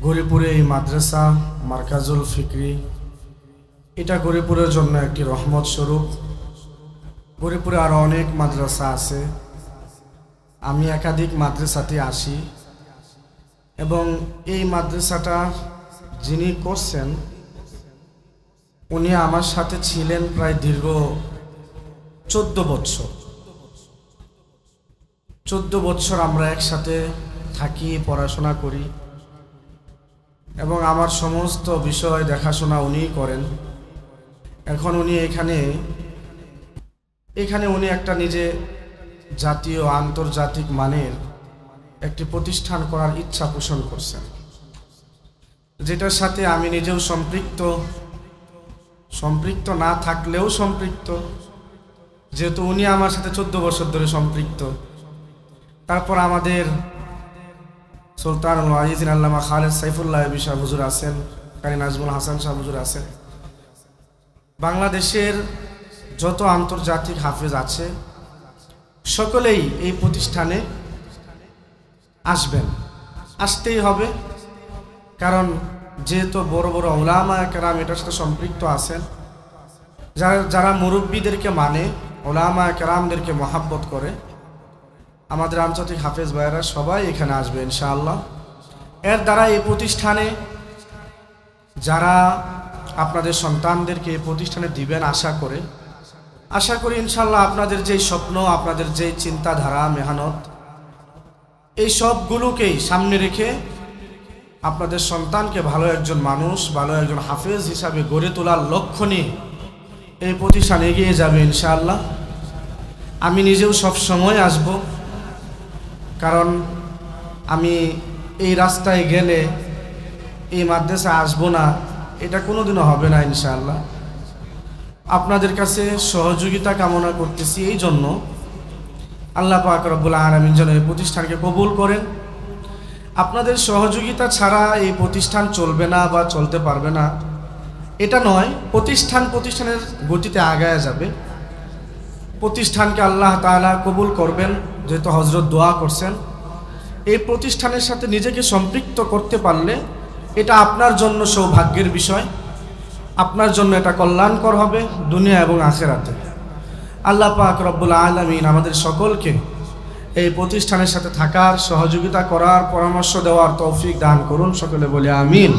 গরিপুরে এই মাদ্রাসা মার্কাজুল ফিকরি এটা গরিপুরের জন্য একটি রহমত স্বরূপ। গরিপুরে আরও অনেক মাদ্রাসা আছে, আমি একাধিক মাদ্রাসাতে আসি এবং এই মাদ্রাসাটা যিনি করছেন উনি আমার সাথে ছিলেন প্রায় দীর্ঘ 14 বছর। 14 বছর আমরা একসাথে থাকি, পড়াশোনা করি এবং আমার সমস্ত বিষয় দেখাশোনা উনিই করেন। এখন উনি এখানে উনি একটা নিজে জাতীয় আন্তর্জাতিক মানের একটি প্রতিষ্ঠান করার ইচ্ছা পোষণ করছেন, যেটার সাথে আমি নিজেও সম্পৃক্ত না থাকলেও সম্পৃক্ত, যেহেতু উনি আমার সাথে 14 বছর ধরে সম্পৃক্ত। তারপর আমাদের সুলতানুল আজিজ আল্লামা খালেদ সাইফুল্লাহ শাহ হুজুর আছেন, কারি নাজমুল হাসান শাহ হুজুর আছেন। বাংলাদেশের যত আন্তর্জাতিক হাফেজ আছে সকলেই এই প্রতিষ্ঠানে আসতেই হবে, কারণ যেহেতু বড় বড় উলামা কেরাম এটার সাথে সম্পৃক্ত আছেন, যারা মুরব্বীদেরকে মানে, উলামা কেরামদেরকে মহাব্বত করে, আমাদের আন্তর্জাতিক হাফেজ ভাইয়েরা সবাই এখানে আসবে ইনশাআল্লাহ। এর দ্বারা এই প্রতিষ্ঠানে যারা আপনাদের সন্তানদেরকে এই প্রতিষ্ঠানে দিবেন আশা করি ইনশাআল্লাহ আপনাদের যেই স্বপ্ন, আপনাদের যেই চিন্তাধারা, মেহনত, এই সবগুলোকেই সামনে রেখে আপনাদের সন্তানকে ভালো একজন মানুষ, ভালো একজন হাফেজ হিসাবে গড়ে তোলার লক্ষ্য নিয়ে এই প্রতিষ্ঠান এগিয়ে যাবে ইনশাআল্লাহ। আমি নিজেও সব সময় আসব, কারণ আমি এই রাস্তায় গেলে এই মাদ্রাসা আসবো না, এটা কোনোদিনও হবে না ইনশাআল্লাহ। আপনাদের কাছে সহযোগিতা কামনা করতেছি, এই জন্য আল্লাহ পাক রব্বুল আলামিন যেন এই প্রতিষ্ঠানকে কবুল করেন। আপনাদের সহযোগিতা ছাড়া এই প্রতিষ্ঠান চলবে না বা চলতে পারবে না এটা নয়, প্রতিষ্ঠানের গতিতে আগায়া যাবে। প্রতিষ্ঠানকে আল্লাহ তাআলা কবুল করবেন, যেহেতু হযরত দোয়া করছেন। এই প্রতিষ্ঠানের সাথে নিজেকে সম্পৃক্ত করতে পারলে এটা আপনার জন্য সৌভাগ্যের বিষয়, আপনার জন্য এটা কল্যাণকর হবে দুনিয়া এবং আখিরাতে। আল্লাহ পাক রব্বুল আলামিন আমাদের সকলকে এই প্রতিষ্ঠানের সাথে থাকার, সহযোগিতা করার, পরামর্শ দেওয়ার তৌফিক দান করুন। সকলে বলি আমিন।